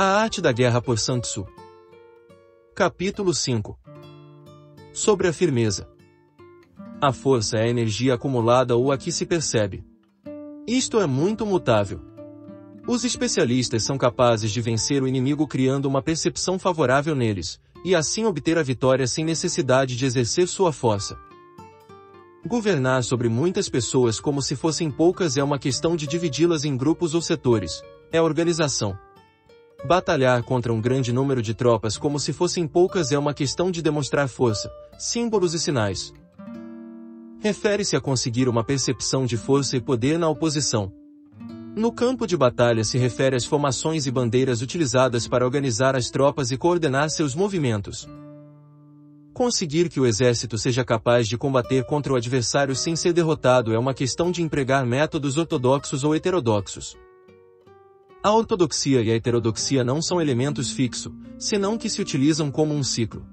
A Arte da Guerra por Sun Tzu. Capítulo 5. Sobre a firmeza. A força é a energia acumulada ou a que se percebe. Isto é muito mutável. Os especialistas são capazes de vencer o inimigo criando uma percepção favorável neles, e assim obter a vitória sem necessidade de exercer sua força. Governar sobre muitas pessoas como se fossem poucas é uma questão de dividi-las em grupos ou setores, é organização. Batalhar contra um grande número de tropas como se fossem poucas é uma questão de demonstrar força, símbolos e sinais. Refere-se a conseguir uma percepção de força e poder na oposição. No campo de batalha se refere às formações e bandeiras utilizadas para organizar as tropas e coordenar seus movimentos. Conseguir que o exército seja capaz de combater contra o adversário sem ser derrotado é uma questão de empregar métodos ortodoxos ou heterodoxos. A ortodoxia e a heterodoxia não são elementos fixos, senão que se utilizam como um ciclo.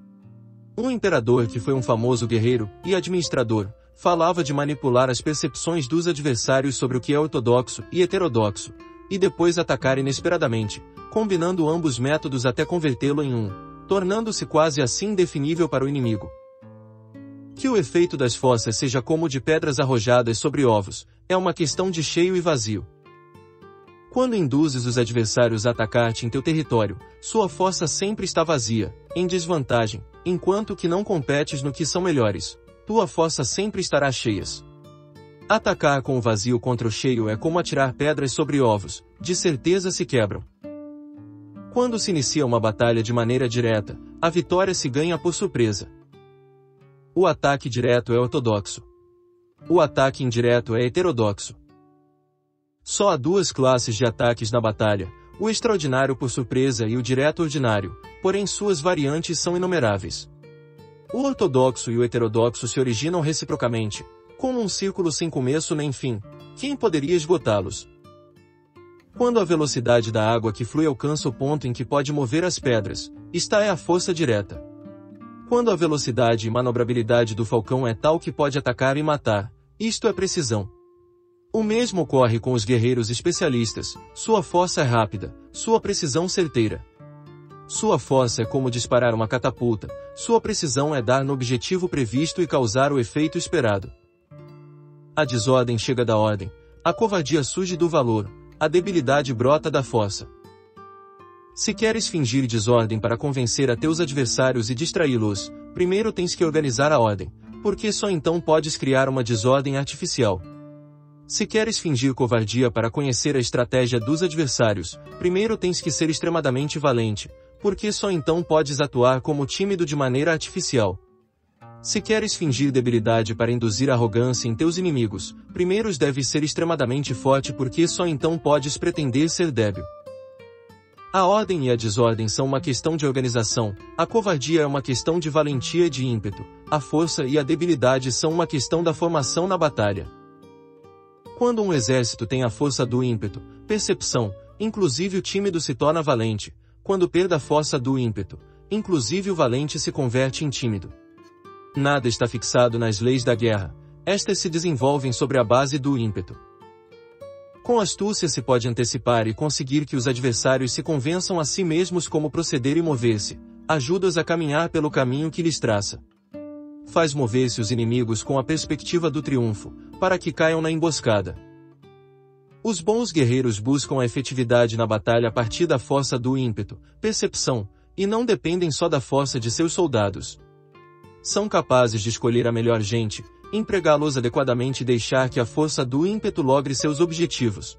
Um imperador que foi um famoso guerreiro e administrador, falava de manipular as percepções dos adversários sobre o que é ortodoxo e heterodoxo, e depois atacar inesperadamente, combinando ambos métodos até convertê-lo em um, tornando-se quase assim indefinível para o inimigo. Que o efeito das fossas seja como o de pedras arrojadas sobre ovos, é uma questão de cheio e vazio. Quando induzes os adversários a atacar-te em teu território, sua força sempre está vazia, em desvantagem, enquanto que não competes no que são melhores, tua força sempre estará cheia. Atacar com o vazio contra o cheio é como atirar pedras sobre ovos, de certeza se quebram. Quando se inicia uma batalha de maneira direta, a vitória se ganha por surpresa. O ataque direto é ortodoxo. O ataque indireto é heterodoxo. Só há duas classes de ataques na batalha, o extraordinário por surpresa e o direto ordinário, porém suas variantes são inumeráveis. O ortodoxo e o heterodoxo se originam reciprocamente, como um círculo sem começo nem fim. Quem poderia esgotá-los? Quando a velocidade da água que flui alcança o ponto em que pode mover as pedras, esta é a força direta. Quando a velocidade e manobrabilidade do falcão é tal que pode atacar e matar, isto é precisão. O mesmo ocorre com os guerreiros especialistas, sua força é rápida, sua precisão certeira. Sua força é como disparar uma catapulta, sua precisão é dar no objetivo previsto e causar o efeito esperado. A desordem chega da ordem, a covardia surge do valor, a debilidade brota da força. Se queres fingir desordem para convencer a teus adversários e distraí-los, primeiro tens que organizar a ordem, porque só então podes criar uma desordem artificial. Se queres fingir covardia para conhecer a estratégia dos adversários, primeiro tens que ser extremadamente valente, porque só então podes atuar como tímido de maneira artificial. Se queres fingir debilidade para induzir arrogância em teus inimigos, primeiro deves ser extremadamente forte porque só então podes pretender ser débil. A ordem e a desordem são uma questão de organização, a covardia é uma questão de valentia e de ímpeto, a força e a debilidade são uma questão da formação na batalha. Quando um exército tem a força do ímpeto, percepção, inclusive o tímido se torna valente, quando perde a força do ímpeto, inclusive o valente se converte em tímido. Nada está fixado nas leis da guerra, estas se desenvolvem sobre a base do ímpeto. Com astúcia se pode antecipar e conseguir que os adversários se convençam a si mesmos como proceder e mover-se, ajuda-os a caminhar pelo caminho que lhes traça. Faz mover-se os inimigos com a perspectiva do triunfo, para que caiam na emboscada. Os bons guerreiros buscam a efetividade na batalha a partir da força do ímpeto, percepção, e não dependem só da força de seus soldados. São capazes de escolher a melhor gente, empregá-los adequadamente e deixar que a força do ímpeto logre seus objetivos.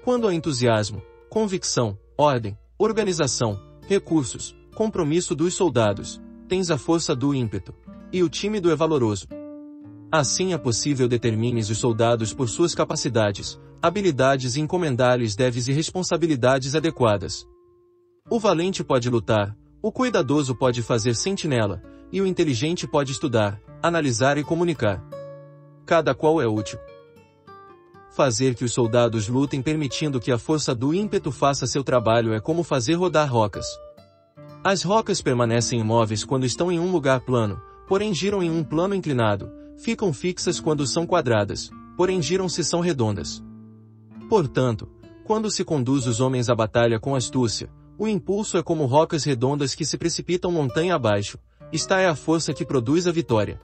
Quando há entusiasmo, convicção, ordem, organização, recursos, compromisso dos soldados, tens a força do ímpeto, e o tímido é valoroso. Assim é possível determines os soldados por suas capacidades, habilidades e encomendar-lhes deveres e responsabilidades adequadas. O valente pode lutar, o cuidadoso pode fazer sentinela, e o inteligente pode estudar, analisar e comunicar. Cada qual é útil. Fazer que os soldados lutem permitindo que a força do ímpeto faça seu trabalho é como fazer rodar rocas. As rocas permanecem imóveis quando estão em um lugar plano, porém giram em um plano inclinado, ficam fixas quando são quadradas, porém giram se são redondas. Portanto, Quando se conduz os homens à batalha com astúcia, o impulso é como rocas redondas que se precipitam montanha abaixo. Esta é a força que produz a vitória.